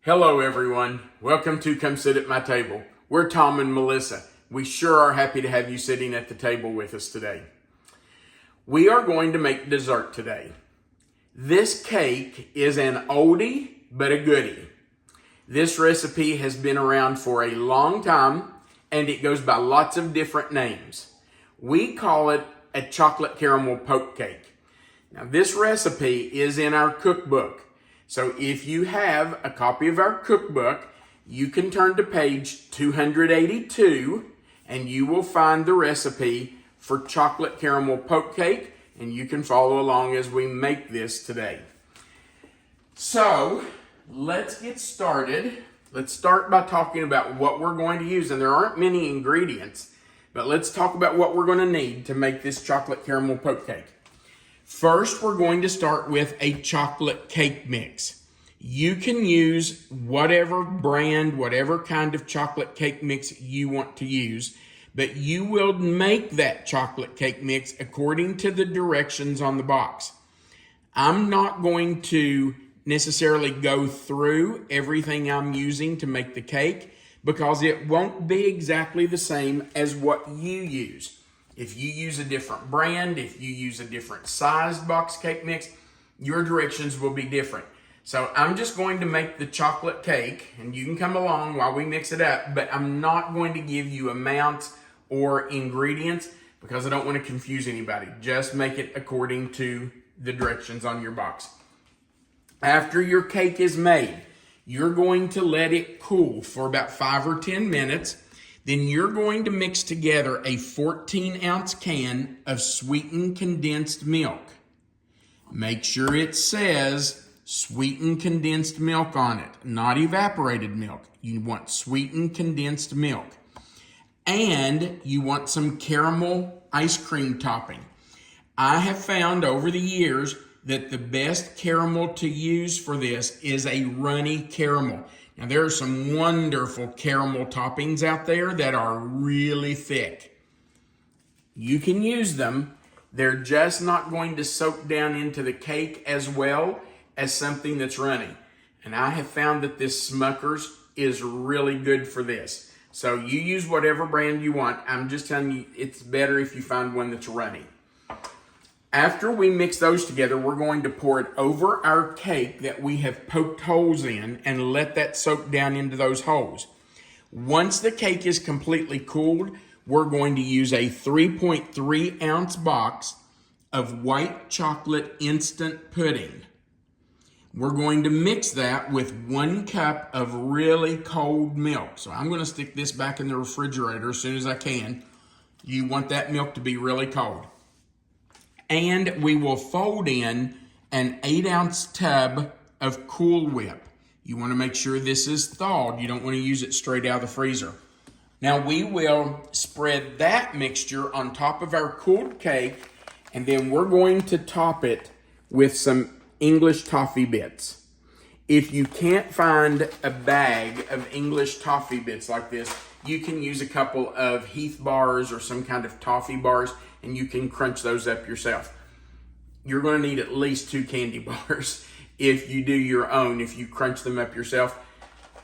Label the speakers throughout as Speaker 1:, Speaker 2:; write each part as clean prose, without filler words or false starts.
Speaker 1: Hello everyone, welcome to Come Sit at My Table. We're Tom and Melissa. We sure are happy to have you sitting at the table with us today. We are going to make dessert today. This cake is an oldie but a goodie. This recipe has been around for a long time and it goes by lots of different names. We call it a chocolate caramel poke cake. Now this recipe is in our cookbook. So if you have a copy of our cookbook, you can turn to page 282 and you will find the recipe for chocolate caramel poke cake, and you can follow along as we make this today. So let's get started. Let's start by talking about what we're going to use, and there aren't many ingredients, but let's talk about what we're going to need to make this chocolate caramel poke cake. First, we're going to start with a chocolate cake mix. You can use whatever brand, whatever kind of chocolate cake mix you want to use, but you will make that chocolate cake mix according to the directions on the box. I'm not going to necessarily go through everything I'm using to make the cake because it won't be exactly the same as what you use. If you use a different brand, if you use a different sized box cake mix, your directions will be different. So I'm just going to make the chocolate cake, and you can come along while we mix it up, but I'm not going to give you amounts or ingredients because I don't want to confuse anybody. Just make it according to the directions on your box. After your cake is made, you're going to let it cool for about 5 or 10 minutes. Then you're going to mix together a 14-ounce can of sweetened condensed milk. Make sure it says sweetened condensed milk on it, not evaporated milk. You want sweetened condensed milk. And you want some caramel ice cream topping. I have found over the years that the best caramel to use for this is a runny caramel. Now, there are some wonderful caramel toppings out there that are really thick. You can use them. They're just not going to soak down into the cake as well as something that's runny. And I have found that this Smucker's is really good for this. So you use whatever brand you want. I'm just telling you, it's better if you find one that's runny. After we mix those together, we're going to pour it over our cake that we have poked holes in and let that soak down into those holes. Once the cake is completely cooled, we're going to use a 3.3 ounce box of white chocolate instant pudding. We're going to mix that with 1 cup of really cold milk. So I'm going to stick this back in the refrigerator as soon as I can. You want that milk to be really cold. And we will fold in an 8-ounce tub of Cool Whip. You want to make sure this is thawed. You don't want to use it straight out of the freezer. Now we will spread that mixture on top of our cooled cake, and then we're going to top it with some English Toffee Bits. If you can't find a bag of English Toffee Bits like this, you can use a couple of Heath bars or some kind of toffee bars, and you can crunch those up yourself. You're going to need at least 2 candy bars if you do your own, if you crunch them up yourself.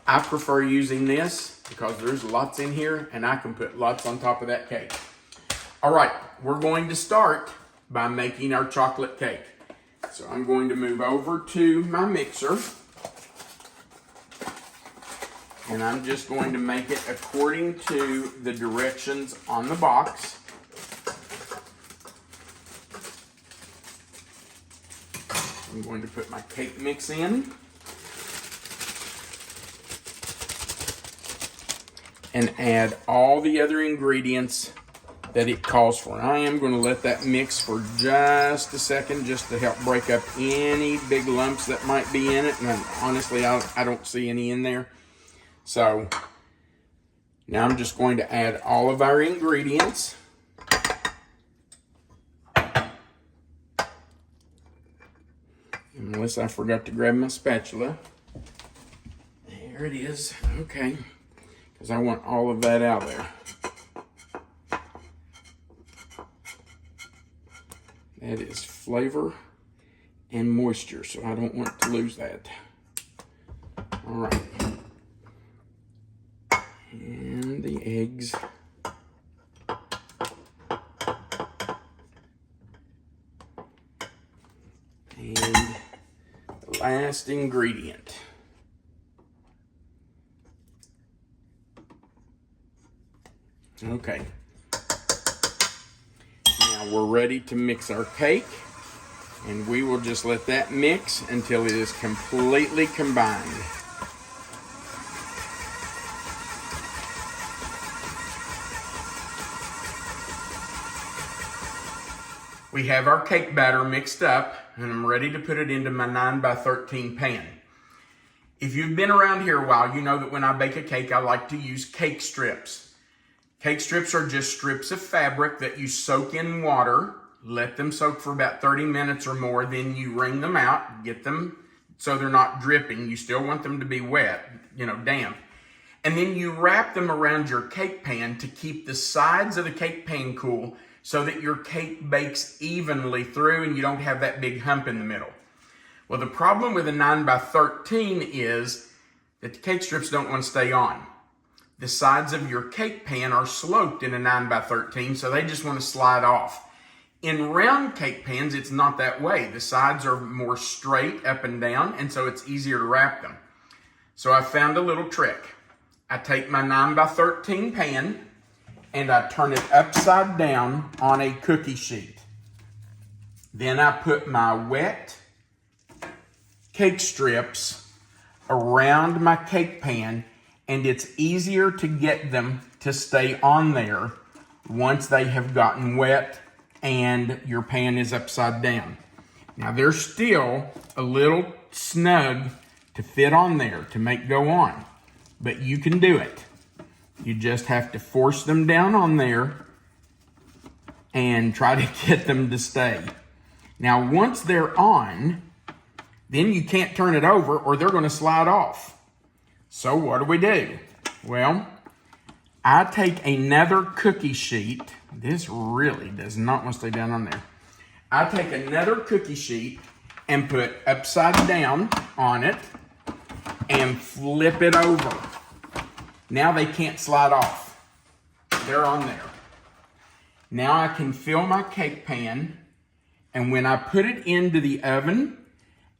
Speaker 1: I prefer using this because there's lots in here and I can put lots on top of that cake. All right, we're going to start by making our chocolate cake. So I'm going to move over to my mixer, and I'm just going to make it according to the directions on the box. I'm going to put my cake mix in and add all the other ingredients that it calls for. I am going to let that mix for just a second just to help break up any big lumps that might be in it. And honestly, I don't see any in there. So now I'm just going to add all of our ingredients. Unless I forgot to grab my spatula. There it is. Okay. Because I want all of that out there. That is flavor and moisture, so I don't want to lose that. All right. And the eggs. And the last ingredient. Okay. Now we're ready to mix our cake, and we will just let that mix until it is completely combined. We have our cake batter mixed up, and I'm ready to put it into my 9x13 pan. If you've been around here a while, you know that when I bake a cake, I like to use cake strips. Cake strips are just strips of fabric that you soak in water, let them soak for about 30 minutes or more, then you wring them out, get them so they're not dripping. You still want them to be wet, damp. And then you wrap them around your cake pan to keep the sides of the cake pan cool so that your cake bakes evenly through and you don't have that big hump in the middle. Well, the problem with a 9x13 is that the cake strips don't want to stay on. The sides of your cake pan are sloped in a 9x13, so they just want to slide off. In round cake pans, it's not that way. The sides are more straight up and down, and so it's easier to wrap them. So I found a little trick. I take my 9x13 pan, and I turn it upside down on a cookie sheet. Then I put my wet cake strips around my cake pan, and it's easier to get them to stay on there once they have gotten wet and your pan is upside down. Now they're still a little snug to fit on there to make go on, but you can do it. You just have to force them down on there and try to get them to stay. Now once they're on, then you can't turn it over or they're going to slide off. So what do? Well, I take another cookie sheet. This really does not want to stay down on there. I take another cookie sheet and put upside down on it and flip it over. Now they can't slide off. They're on there. Now I can fill my cake pan, and when I put it into the oven,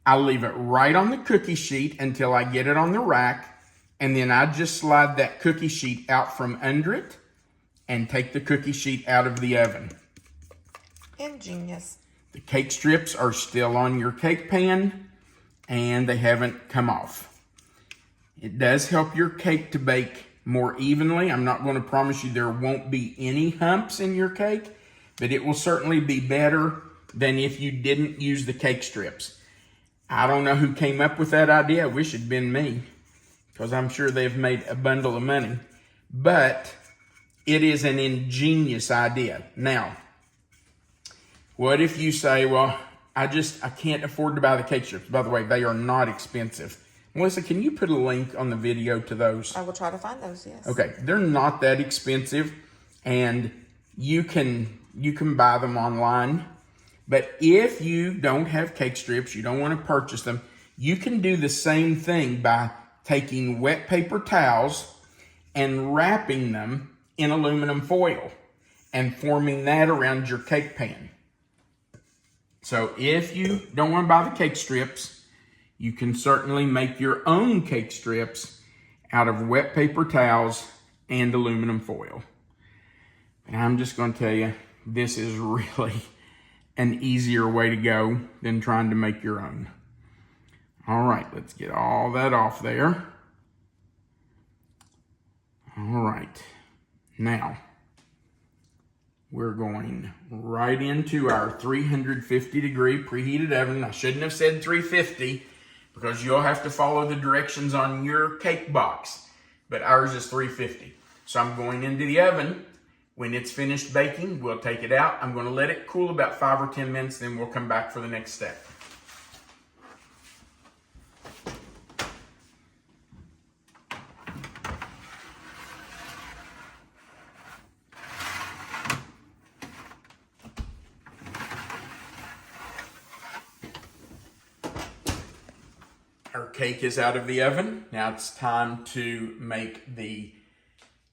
Speaker 1: I'll leave it right on the cookie sheet until I get it on the rack. And then I just slide that cookie sheet out from under it and take the cookie sheet out of the oven.
Speaker 2: Ingenious.
Speaker 1: The cake strips are still on your cake pan and they haven't come off. It does help your cake to bake more evenly. I'm not going to promise you there won't be any humps in your cake, but it will certainly be better than if you didn't use the cake strips. I don't know who came up with that idea. I wish it'd been me, because I'm sure they've made a bundle of money. But it is an ingenious idea. Now, what if you say, well, I can't afford to buy the cake strips. By the way, they are not expensive. Melissa, can you put a link on the video to those?
Speaker 2: I will try to find those, yes.
Speaker 1: Okay, they're not that expensive, and you can buy them online. But if you don't have cake strips, you don't want to purchase them, you can do the same thing by taking wet paper towels and wrapping them in aluminum foil and forming that around your cake pan. So if you don't want to buy the cake strips, you can certainly make your own cake strips out of wet paper towels and aluminum foil. And I'm just going to tell you, this is really an easier way to go than trying to make your own. All right, let's get all that off there. All right, now we're going right into our 350 degree preheated oven. I shouldn't have said 350 because you'll have to follow the directions on your cake box, but ours is 350. So I'm going into the oven. When it's finished baking, we'll take it out. I'm going to let it cool about 5 or 10 minutes, then we'll come back for the next step. Our cake is out of the oven. Now it's time to make the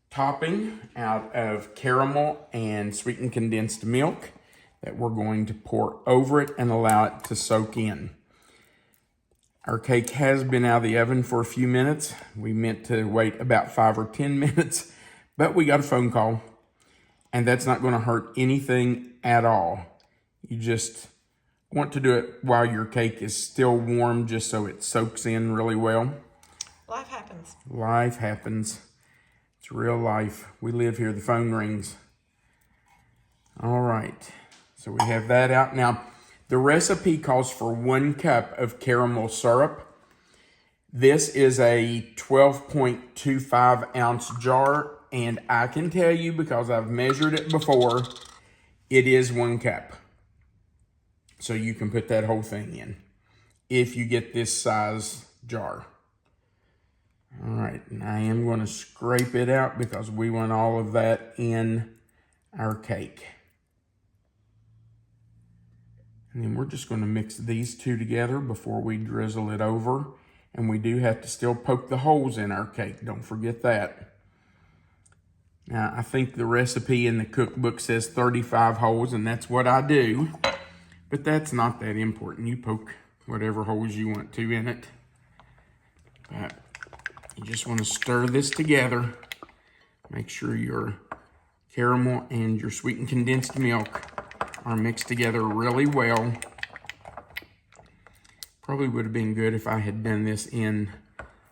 Speaker 1: topping out of caramel and sweetened condensed milk that we're going to pour over it and allow it to soak in. Our cake has been out of the oven for a few minutes. We meant to wait about 5 or 10 minutes, but we got a phone call, and that's not going to hurt anything at all. You just want to do it while your cake is still warm, just so it soaks in really well.
Speaker 2: Life happens.
Speaker 1: Life happens. It's real life. We live here. The phone rings. All right. So we have that out. Now, the recipe calls for 1 cup of caramel syrup. This is a 12.25 ounce jar, and I can tell you, because I've measured it before, it is 1 cup. So you can put that whole thing in if you get this size jar. All right, and I am going to scrape it out because we want all of that in our cake. And then we're just going to mix these two together before we drizzle it over. And we do have to still poke the holes in our cake. Don't forget that. Now, I think the recipe in the cookbook says 35 holes, and that's what I do. But that's not that important. You poke whatever holes you want to in it. But you just want to stir this together. Make sure your caramel and your sweetened condensed milk are mixed together really well. Probably would have been good if I had done this in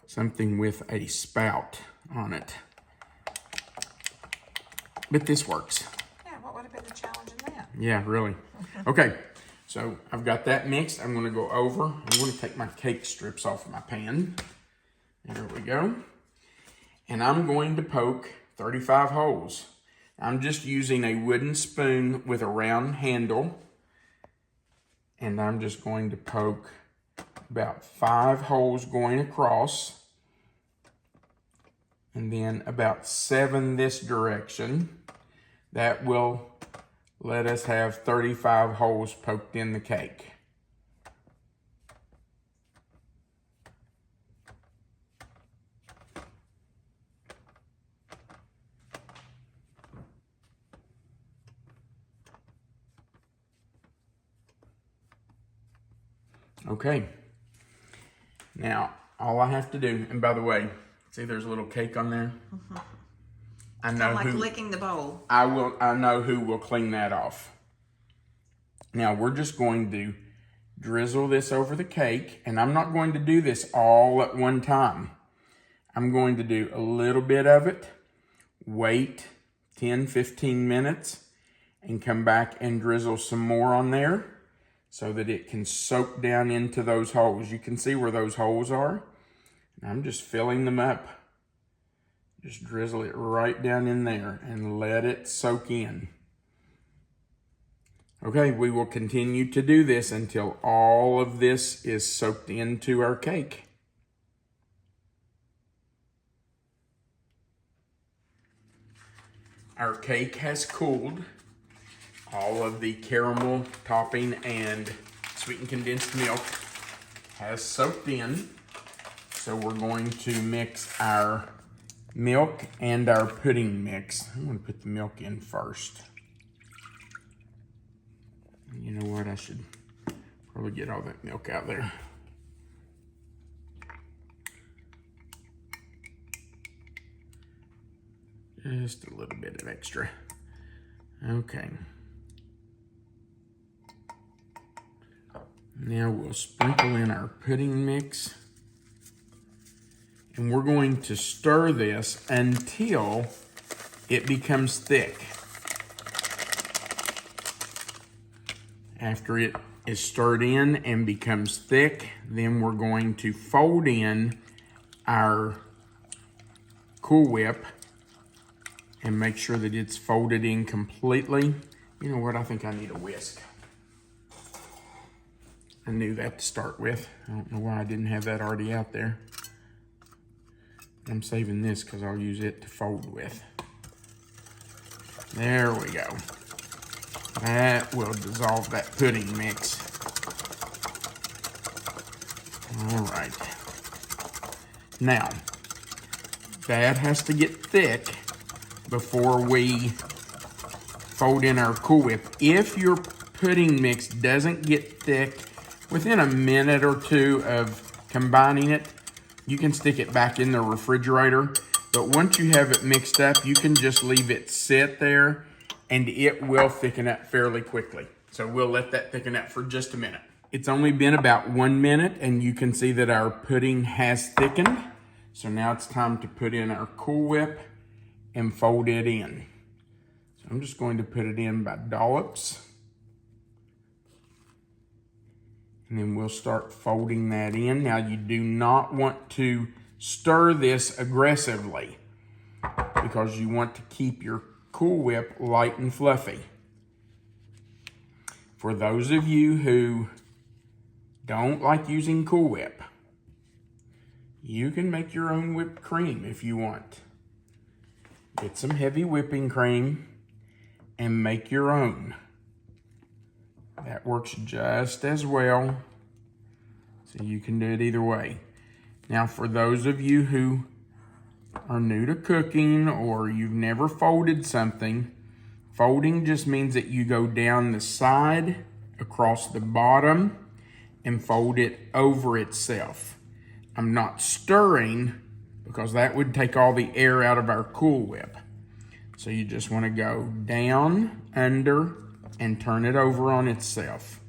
Speaker 1: something with a spout on it. But this works.
Speaker 2: Yeah, what would have been the challenge in that?
Speaker 1: Yeah, really. Okay, so I've got that mixed. I'm going to go over. I'm going to take my cake strips off my pan. There we go. And I'm going to poke 35 holes. I'm just using a wooden spoon with a round handle. And I'm just going to poke about 5 holes going across. And then about 7 this direction. That will let us have 35 holes poked in the cake. Okay, now all I have to do, and by the way, see there's a little cake on there?
Speaker 2: Mm-hmm.
Speaker 1: I know
Speaker 2: like licking the bowl.
Speaker 1: I know who will clean that off. Now we're just going to drizzle this over the cake, and I'm not going to do this all at one time. I'm going to do a little bit of it, wait 10-15 minutes, and come back and drizzle some more on there, so that it can soak down into those holes. You can see where those holes are. I'm just filling them up. Just drizzle it right down in there and let it soak in. Okay, we will continue to do this until all of this is soaked into our cake. Our cake has cooled. All of the caramel topping and sweetened condensed milk has soaked in. So we're going to mix our milk and our pudding mix. I'm going to put the milk in first. You know what? I should probably get all that milk out there. Just a little bit of extra. Okay. Now we'll sprinkle in our pudding mix. And we're going to stir this until it becomes thick. After it is stirred in and becomes thick, then we're going to fold in our Cool Whip and make sure that it's folded in completely. You know what? I think I need a whisk. I knew that to start with. I don't know why I didn't have that already out there. I'm saving this because I'll use it to fold with. There we go. That will dissolve that pudding mix. All right. Now, that has to get thick before we fold in our Cool Whip. If your pudding mix doesn't get thick within a minute or two of combining it, you can stick it back in the refrigerator. But once you have it mixed up, you can just leave it sit there and it will thicken up fairly quickly. So we'll let that thicken up for just a minute. It's only been about 1 minute and you can see that our pudding has thickened. So now it's time to put in our Cool Whip and fold it in. So I'm just going to put it in by dollops. And then we'll start folding that in. Now you do not want to stir this aggressively because you want to keep your Cool Whip light and fluffy. For those of you who don't like using Cool Whip, you can make your own whipped cream if you want. Get some heavy whipping cream and make your own. That works just as well. So you can do it either way. Now for those of you who are new to cooking or you've never folded something, folding just means that you go down the side, across the bottom, and fold it over itself. I'm not stirring because that would take all the air out of our Cool Whip. So you just want to go down, under, and turn it over on itself.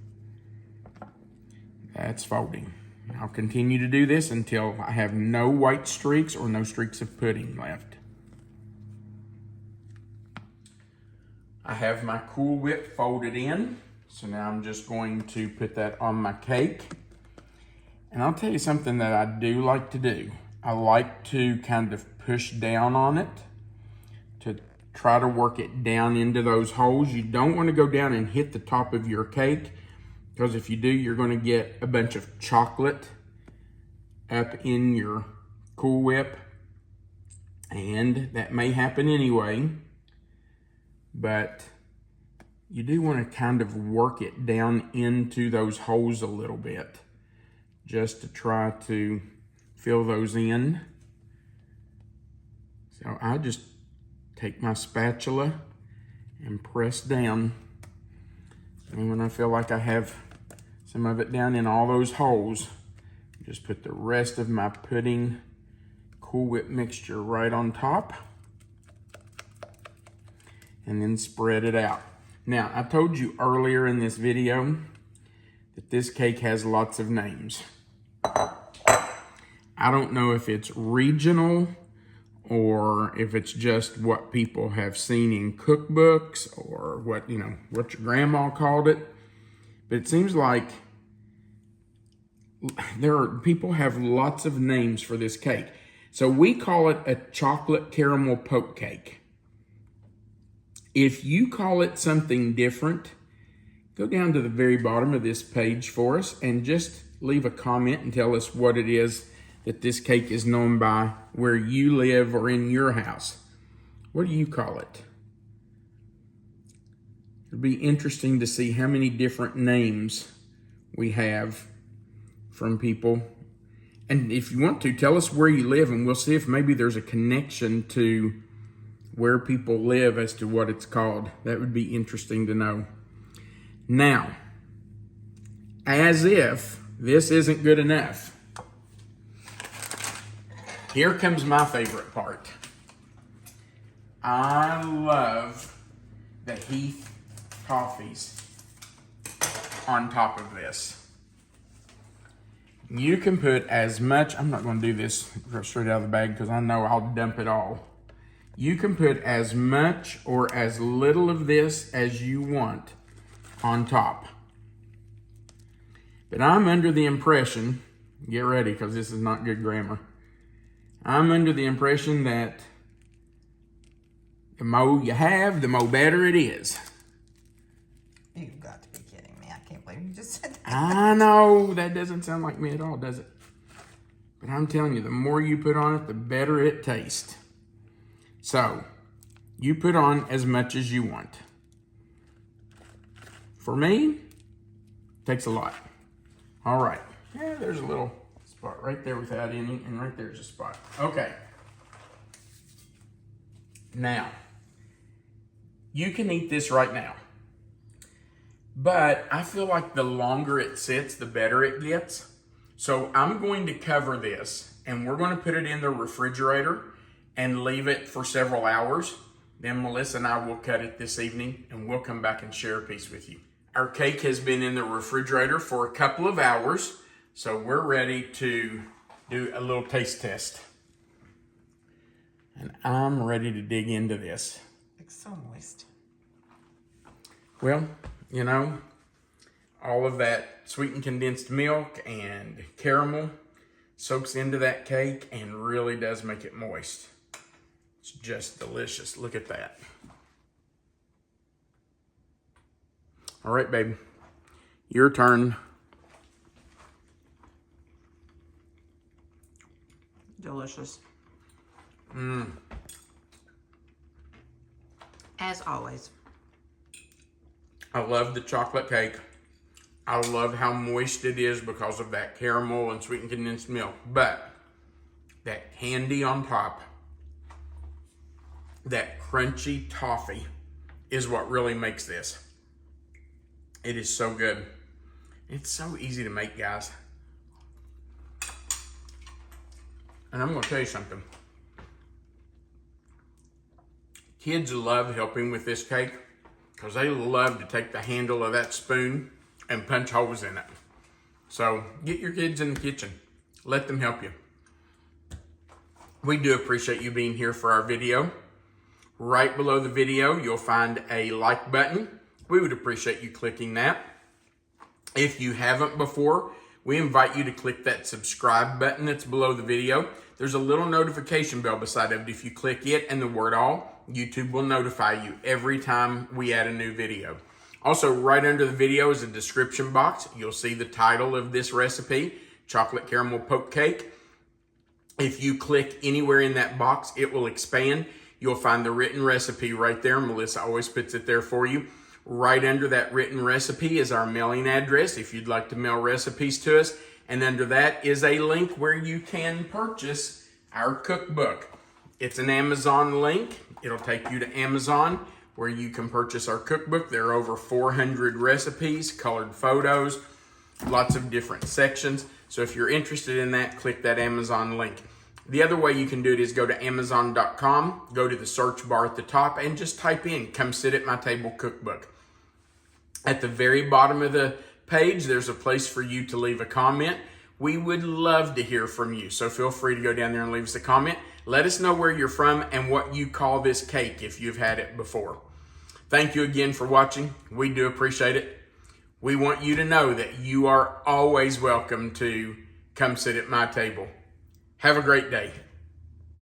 Speaker 1: That's folding. I'll continue to do this until I have no white streaks or no streaks of pudding left. I have my Cool Whip folded in, so now I'm just going to put that on my cake. And I'll tell you something that I do like to do. I like to kind of push down on it to try to work it down into those holes. You don't want to go down and hit the top of your cake, because if you do, you're going to get a bunch of chocolate up in your Cool Whip, and that may happen anyway, but you do want to kind of work it down into those holes a little bit, just to try to fill those in. So I just take my spatula and press down, and when I feel like I have some of it down in all those holes, just put the rest of my pudding Cool Whip mixture right on top, and then spread it out. Now, I told you earlier in this video that this cake has lots of names. I don't know if it's regional or if it's just what people have seen in cookbooks or what your grandma called it. But it seems like people have lots of names for this cake. So we call it a chocolate caramel poke cake. If you call it something different, go down to the very bottom of this page for us and just leave a comment and tell us what it is that this cake is known by where you live or in your house. What do you call it? It'll be interesting to see how many different names we have from people. And if you want to, tell us where you live and we'll see if maybe there's a connection to where people live as to what it's called. That would be interesting to know. Now, as if this isn't good enough, here comes my favorite part. I love the Heath toffees on top of this. You can put as much, I'm not going to do this straight out of the bag because I know I'll dump it all. You can put as much or as little of this as you want on top. But I'm under the impression, get ready because this is not good grammar. I'm under the impression that the more you have, the more better it is.
Speaker 2: You've got to be kidding me. I can't believe you just said that.
Speaker 1: I know, that doesn't sound like me at all, does it? But I'm telling you, the more you put on it, the better it tastes. So, you put on as much as you want. For me, it takes a lot. All right, there's a little spot right there without any, and right there's a spot. Okay. Now, you can eat this right now. But I feel like the longer it sits, the better it gets. So I'm going to cover this and we're going to put it in the refrigerator and leave it for several hours. Then Melissa and I will cut it this evening and we'll come back and share a piece with you. Our cake has been in the refrigerator for a couple of hours. So we're ready to do a little taste test. And I'm ready to dig into this.
Speaker 2: It's so moist.
Speaker 1: Well, you know, all of that sweetened condensed milk and caramel soaks into that cake and really does make it moist. It's just delicious. Look at that. All right, baby. Your turn.
Speaker 2: Delicious. As always.
Speaker 1: I love the chocolate cake. I love how moist it is because of that caramel and sweetened condensed milk. But that candy on top, that crunchy toffee is what really makes this. It is so good. It's so easy to make, guys. And I'm going to tell you something. Kids love helping with this cake because they love to take the handle of that spoon and punch holes in it. So get your kids in the kitchen. Let them help you. We do appreciate you being here for our video. Right below the video, you'll find a like button. We would appreciate you clicking that. If you haven't before, we invite you to click that subscribe button that's below the video. There's a little notification bell beside it. If you click it and the word all, YouTube will notify you every time we add a new video. Also, right under the video is a description box. You'll see the title of this recipe, chocolate caramel poke cake. If you click anywhere in that box, it will expand. You'll find the written recipe right there. Melissa always puts it there for you. Right under that written recipe is our mailing address if you'd like to mail recipes to us. And under that is a link where you can purchase our cookbook. It's an Amazon link. It'll take you to Amazon where you can purchase our cookbook. There are over 400 recipes, colored photos, lots of different sections. So if you're interested in that, click that Amazon link. The other way you can do it is go to Amazon.com, go to the search bar at the top, and just type in, "Come Sit at My Table Cookbook." At the very bottom of the page, there's a place for you to leave a comment. We would love to hear from you, so feel free to go down there and leave us a comment. Let us know where you're from and what you call this cake if you've had it before. Thank you again for watching. We do appreciate it. We want you to know that you are always welcome to come sit at my table. Have a great day.